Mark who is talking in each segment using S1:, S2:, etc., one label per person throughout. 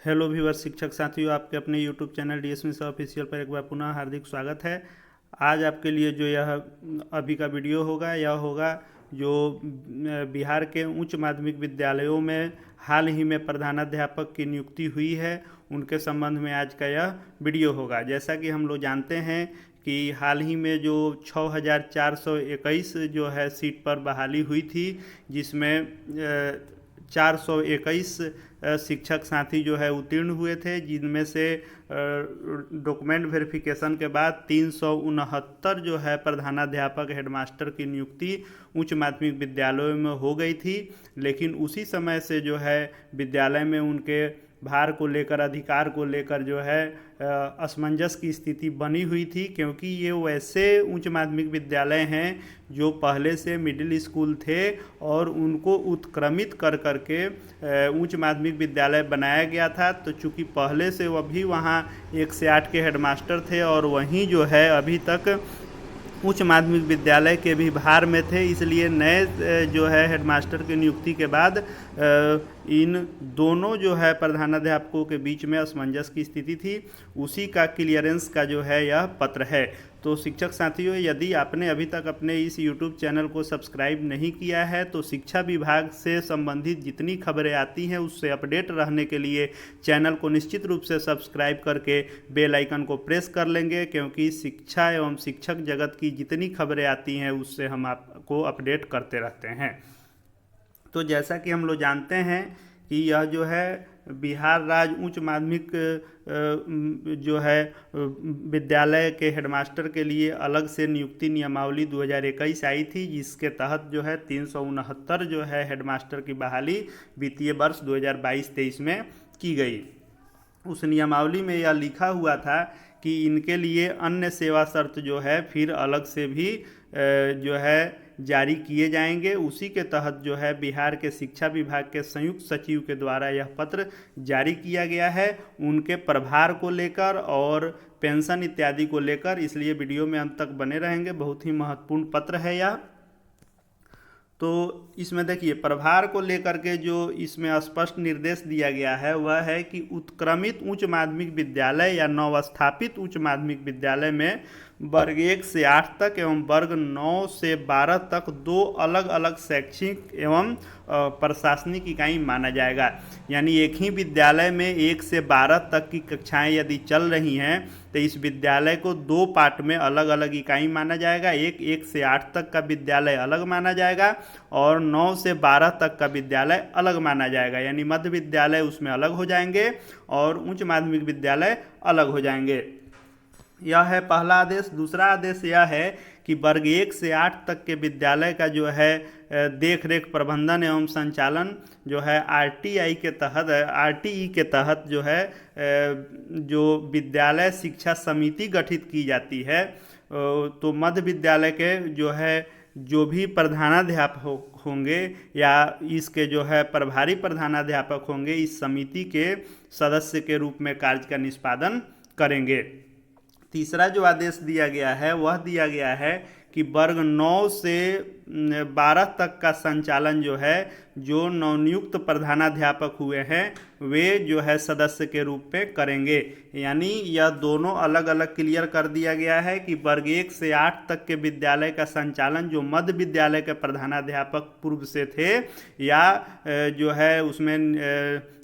S1: Hello viewers, शिक्षक साथियों, आपके अपने YouTube channel DS Mishra official पर एक बार पुनः हार्दिक स्वागत है। आज आपके लिए जो यह अभी का वीडियो होगा यह होगा जो बिहार के उच्च माध्यमिक विद्यालयों में हाल ही में प्रधानाध्यापक की नियुक्ति हुई है, उनके संबंध में आज का यह वीडियो होगा। जैसा कि हम लोग जानते हैं कि हाल ही में जो 6421 जो है सीट पर बहाली हुई थी, जिसमें 421 शिक्षक साथी जो है उत्तीर्ण हुए थे, जिनमें से डॉक्यूमेंट वेरिफिकेशन के बाद 369 जो है प्रधानाध्यापक हेडमास्टर की नियुक्ति उच्च माध्यमिक विद्यालयों में हो गई थी। लेकिन उसी समय से जो है विद्यालय में उनके भार को लेकर, अधिकार को लेकर जो है असमंजस की स्थिति बनी हुई थी, क्योंकि ये वैसे उच्च माध्यमिक विद्यालय हैं जो पहले से मिडिल स्कूल थे और उनको उत्क्रमित कर करके उच्च माध्यमिक विद्यालय बनाया गया था। तो चूँकि पहले से वो भी वहाँ 1 से 8 के हेडमास्टर थे और वहीं जो है अभी तक उच्च माध्यमिक विद्यालय के भी भार में थे, इसलिए नए जो है हेडमास्टर की नियुक्ति के बाद इन दोनों जो है प्रधानाध्यापकों के बीच में असमंजस की स्थिति थी। उसी का क्लियरेंस का जो है यह पत्र है। तो शिक्षक साथियों, यदि आपने अभी तक अपने इस YouTube चैनल को सब्सक्राइब नहीं किया है तो शिक्षा विभाग से संबंधित जितनी खबरें आती हैं उससे अपडेट रहने के लिए चैनल को निश्चित रूप से सब्सक्राइब करके बेल आइकन को प्रेस कर लेंगे, क्योंकि शिक्षा एवं शिक्षक जगत की जितनी खबरें आती हैं उससे हम आपको अपडेट करते रहते हैं। तो जैसा कि हम लोग जानते हैं कि यह जो है बिहार राज्य उच्च माध्यमिक जो है विद्यालय के हेडमास्टर के लिए अलग से नियुक्ति नियमावली 2021 आई थी, जिसके तहत जो है 369 जो है हेडमास्टर की बहाली वित्तीय वर्ष 2022-23 में की गई। उस नियमावली में यह लिखा हुआ था कि इनके लिए अन्य सेवा शर्त जो है फिर अलग से भी जो है जारी किए जाएंगे। उसी के तहत जो है बिहार के शिक्षा विभाग के संयुक्त सचिव के द्वारा यह पत्र जारी किया गया है उनके प्रभार को लेकर और पेंशन इत्यादि को लेकर, इसलिए वीडियो में अंत तक बने रहेंगे। बहुत ही महत्वपूर्ण पत्र है यह। तो इसमें देखिए, प्रभार को लेकर के जो इसमें स्पष्ट निर्देश दिया गया है वह है कि उत्क्रमित उच्च माध्यमिक विद्यालय या नवस्थापित उच्च माध्यमिक विद्यालय में वर्ग 1 से 8 तक एवं वर्ग 9 से 12 तक 2 अलग अलग शैक्षिक एवं प्रशासनिक इकाई माना जाएगा। यानी एक ही विद्यालय में 1 से 12 तक की कक्षाएं यदि चल रही हैं तो इस विद्यालय को 2 पार्ट में अलग अलग इकाई माना जाएगा। 1 से 8 तक का विद्यालय अलग माना जाएगा और 9 से 12 तक का विद्यालय अलग माना जाएगा। यानी मध्य विद्यालय उसमें अलग हो जाएंगे और उच्च माध्यमिक विद्यालय अलग हो जाएंगे। यह है पहला आदेश। दूसरा आदेश यह है कि वर्ग 1 से 8 तक के विद्यालय का जो है देख रेख, प्रबंधन एवं संचालन जो है आरटीई के तहत जो है जो विद्यालय शिक्षा समिति गठित की जाती है, तो मध्य विद्यालय के जो है जो भी प्रधानाध्यापक होंगे या इसके जो है प्रभारी प्रधानाध्यापक होंगे, इस समिति के सदस्य के रूप में कार्य का निष्पादन करेंगे। तीसरा जो आदेश दिया गया है वह दिया गया है कि वर्ग 9 से 12 तक का संचालन जो है जो नवनियुक्त प्रधानाध्यापक हुए हैं वे जो है सदस्य के रूप में करेंगे। यानी यह दोनों अलग अलग क्लियर कर दिया गया है कि वर्ग 1 से 8 तक के विद्यालय का संचालन जो मध्य विद्यालय के प्रधानाध्यापक पूर्व से थे या जो है उसमें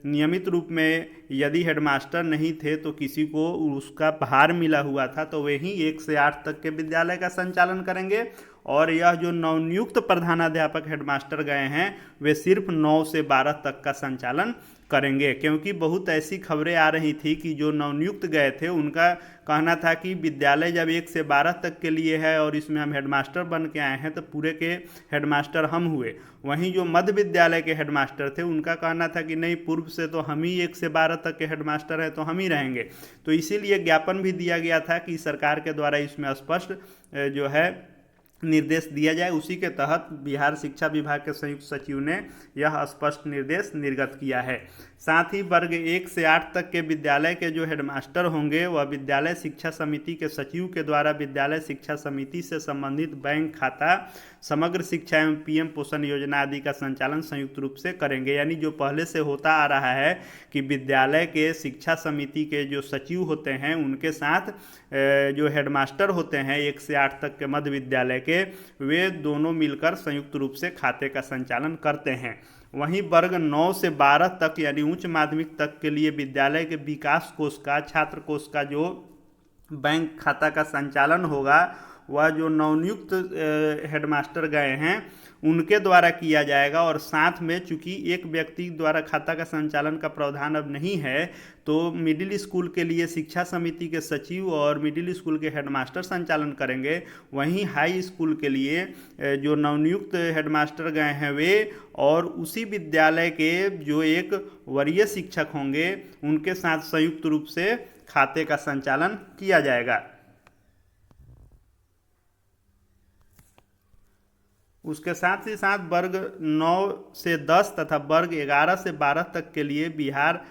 S1: नियमित रूप में यदि हेडमास्टर नहीं थे तो किसी को उसका भार मिला हुआ था तो वे ही 1 से 8 तक के विद्यालय का संचालन करेंगे। और यह जो नवनियुक्त प्रधानाध्यापक हेडमास्टर गए हैं वे सिर्फ 9 से 12 तक का संचालन करेंगे, क्योंकि बहुत ऐसी खबरें आ रही थी कि जो नवनियुक्त गए थे उनका कहना था कि विद्यालय जब 1 से 12 तक के लिए है और इसमें हम हेडमास्टर बन के आए हैं तो पूरे के हेडमास्टर हम हुए। वहीं जो मध्य विद्यालय के हेडमास्टर थे उनका कहना था कि नहीं, पूर्व से तो हम ही 1 से 12 तक के हेडमास्टर हैं तो हम ही रहेंगे। तो इसीलिए ज्ञापन भी दिया गया था कि सरकार के द्वारा इसमें स्पष्ट जो है निर्देश दिया जाए। उसी के तहत बिहार शिक्षा विभाग के संयुक्त सचिव ने यह स्पष्ट निर्देश निर्गत किया है। साथ ही वर्ग 1 से 8 तक के विद्यालय के जो हेडमास्टर होंगे वह विद्यालय शिक्षा समिति के सचिव के द्वारा विद्यालय शिक्षा समिति से संबंधित बैंक खाता, समग्र शिक्षा एवं पीएम पोषण योजना आदि का संचालन संयुक्त रूप से करेंगे। यानी जो पहले से होता आ रहा है कि विद्यालय के शिक्षा समिति के जो सचिव होते हैं उनके साथ जो हेडमास्टर होते हैं 1 से 8 तक के मध्य विद्यालय के, वे दोनों मिलकर संयुक्त रूप से खाते का संचालन करते हैं। वहीं वर्ग 9 से 12 तक यानी उच्च माध्यमिक तक के लिए विद्यालय के विकास कोष का, छात्र कोष का जो बैंक खाता का संचालन होगा वह जो नवनियुक्त हेडमास्टर गए हैं उनके द्वारा किया जाएगा। और साथ में चूंकि एक व्यक्ति द्वारा खाता का संचालन का प्रावधान अब नहीं है, तो मिडिल स्कूल के लिए शिक्षा समिति के सचिव और मिडिल स्कूल के हेडमास्टर संचालन करेंगे। वहीं हाई स्कूल के लिए जो नवनियुक्त हेडमास्टर गए हैं वे और उसी विद्यालय के जो एक वरीय शिक्षक होंगे उनके साथ संयुक्त रूप से खाते का संचालन किया जाएगा। उसके साथ ही साथ वर्ग 9 से 10 तथा वर्ग 11 से 12 तक के लिए बिहार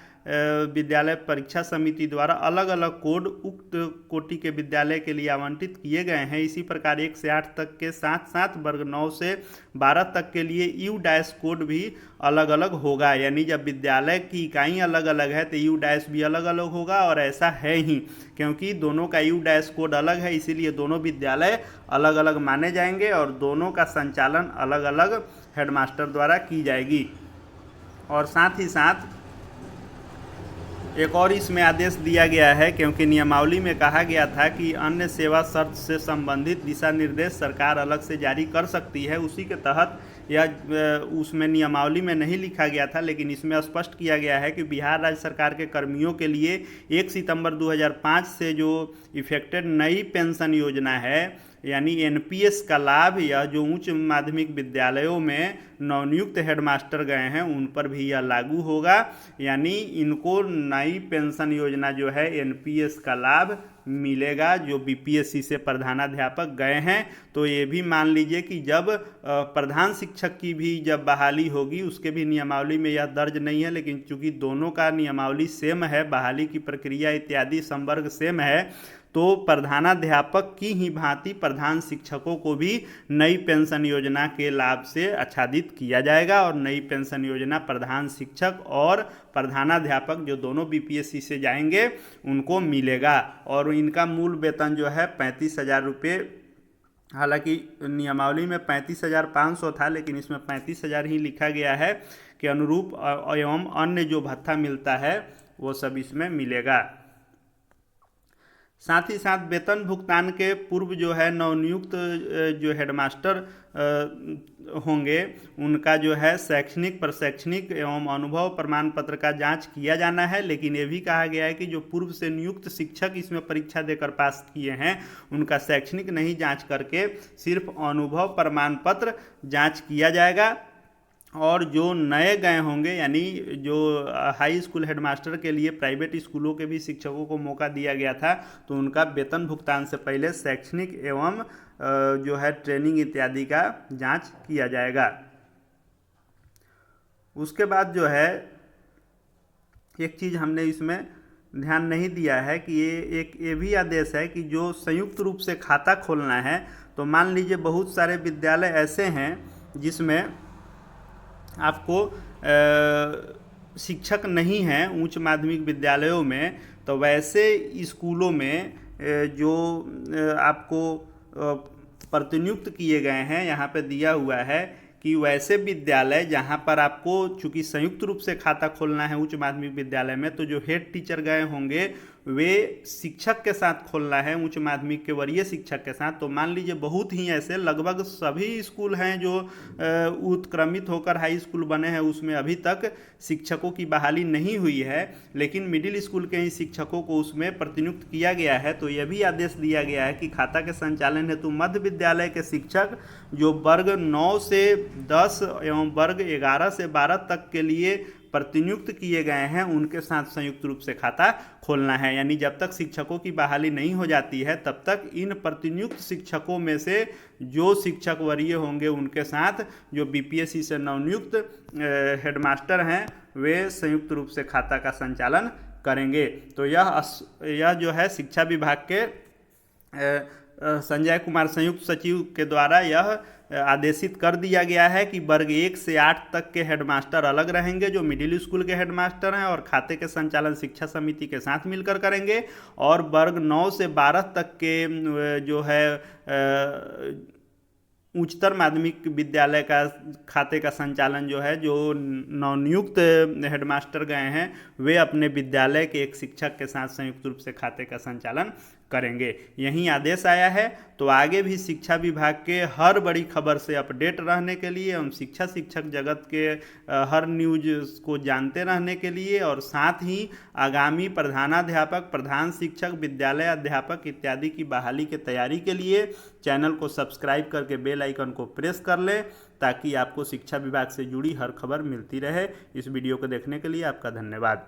S1: विद्यालय परीक्षा समिति द्वारा अलग अलग कोड उक्त कोटि के विद्यालय के लिए आवंटित किए गए हैं। इसी प्रकार 1 से 8 तक के साथ साथ वर्ग 9 से 12 तक के लिए यू डैश कोड भी अलग अलग होगा। यानी जब विद्यालय की इकाई अलग अलग है तो यू डैश भी अलग अलग होगा, और ऐसा है ही क्योंकि दोनों का यू डैश कोड अलग है, इसीलिए दोनों विद्यालय अलग अलग माने जाएंगे और दोनों का संचालन अलग अलग हेडमास्टर द्वारा की जाएगी। और साथ ही साथ एक और इसमें आदेश दिया गया है, क्योंकि नियमावली में कहा गया था कि अन्य सेवा शर्त से संबंधित दिशा निर्देश सरकार अलग से जारी कर सकती है। उसी के तहत यह उसमें नियमावली में नहीं लिखा गया था, लेकिन इसमें स्पष्ट किया गया है कि बिहार राज्य सरकार के कर्मियों के लिए 1 सितंबर 2005 से जो इफेक्टेड नई पेंशन योजना है यानी एनपीएस का लाभ या जो उच्च माध्यमिक विद्यालयों में नवनियुक्त हेडमास्टर गए हैं उन पर भी यह लागू होगा। यानी इनको नई पेंशन योजना जो है एनपीएस का लाभ मिलेगा जो बीपीएससी से प्रधानाध्यापक गए हैं। तो ये भी मान लीजिए कि जब प्रधान शिक्षक की भी जब बहाली होगी उसके भी नियमावली में यह दर्ज नहीं है, लेकिन चूंकि दोनों का नियमावली सेम है, बहाली की प्रक्रिया इत्यादि संवर्ग सेम है, तो प्रधानाध्यापक की ही भांति प्रधान शिक्षकों को भी नई पेंशन योजना के लाभ से आच्छादित किया जाएगा। और नई पेंशन योजना प्रधान शिक्षक और प्रधानाध्यापक जो दोनों बीपीएससी से जाएंगे उनको मिलेगा। और इनका मूल वेतन जो है 35,000 रुपये, हालांकि नियमावली में 35,500 था, लेकिन इसमें 35,000 ही लिखा गया है कि अनुरूप एवं अन्य जो भत्ता मिलता है वो सब इसमें मिलेगा। साथ ही साथ वेतन भुगतान के पूर्व जो है नवनियुक्त जो हेडमास्टर होंगे उनका जो है शैक्षणिक, प्रशैक्षणिक एवं अनुभव प्रमाण पत्र का जांच किया जाना है। लेकिन ये भी कहा गया है कि जो पूर्व से नियुक्त शिक्षक इसमें परीक्षा देकर पास किए हैं उनका शैक्षणिक नहीं जांच करके सिर्फ अनुभव प्रमाण पत्र जांच किया जाएगा। और जो नए गए होंगे यानी जो हाई स्कूल हेडमास्टर के लिए प्राइवेट स्कूलों के भी शिक्षकों को मौका दिया गया था, तो उनका वेतन भुगतान से पहले शैक्षणिक एवं जो है ट्रेनिंग इत्यादि का जांच किया जाएगा। उसके बाद जो है एक चीज़ हमने इसमें ध्यान नहीं दिया है कि ये भी आदेश है कि जो संयुक्त रूप से खाता खोलना है, तो मान लीजिए बहुत सारे विद्यालय ऐसे हैं जिसमें आपको शिक्षक नहीं हैं उच्च माध्यमिक विद्यालयों में, तो वैसे स्कूलों में जो आपको प्रतिनियुक्त किए गए हैं यहाँ पे दिया हुआ है कि वैसे विद्यालय जहाँ पर आपको चूंकि संयुक्त रूप से खाता खोलना है उच्च माध्यमिक विद्यालय में, तो जो हेड टीचर गए होंगे वे शिक्षक के साथ खोलना है, उच्च माध्यमिक के वरीय शिक्षक के साथ। तो मान लीजिए बहुत ही ऐसे लगभग सभी स्कूल हैं जो उत्क्रमित होकर हाई स्कूल बने हैं उसमें अभी तक शिक्षकों की बहाली नहीं हुई है, लेकिन मिडिल स्कूल के ही शिक्षकों को उसमें प्रतिनियुक्त किया गया है। तो यह भी आदेश दिया गया है कि खाता के संचालन हेतु मध्य विद्यालय के शिक्षक जो वर्ग 9 से 10 एवं वर्ग 11 से 12 तक के लिए प्रतिनियुक्त किए गए हैं उनके साथ संयुक्त रूप से खाता खोलना है। यानी जब तक शिक्षकों की बहाली नहीं हो जाती है तब तक इन प्रतिनियुक्त शिक्षकों में से जो शिक्षक वरीय होंगे उनके साथ जो बीपीएससी से नवनियुक्त हेडमास्टर हैं वे संयुक्त रूप से खाता का संचालन करेंगे। तो यह जो है शिक्षा विभाग के संजय कुमार संयुक्त सचिव के द्वारा यह आदेशित कर दिया गया है कि वर्ग 1 से 8 तक के हेडमास्टर अलग रहेंगे जो मिडिल स्कूल के हेडमास्टर हैं और खाते के संचालन शिक्षा समिति के साथ मिलकर करेंगे, और वर्ग 9 से 12 तक के जो है उच्चतर माध्यमिक विद्यालय का खाते का संचालन जो है जो नवनियुक्त हेडमास्टर गए हैं वे अपने विद्यालय के एक शिक्षक के साथ संयुक्त रूप से खाते का संचालन करेंगे। यही आदेश आया है। तो आगे भी शिक्षा विभाग के हर बड़ी खबर से अपडेट रहने के लिए एवं शिक्षक जगत के हर न्यूज को जानते रहने के लिए और साथ ही आगामी प्रधानाध्यापक, प्रधान शिक्षक, विद्यालय अध्यापक इत्यादि की बहाली की तैयारी के लिए चैनल को सब्सक्राइब करके बेल आइकन को प्रेस कर लें ताकि आपको शिक्षा विभाग से जुड़ी हर खबर मिलती रहे। इस वीडियो को देखने के लिए आपका धन्यवाद।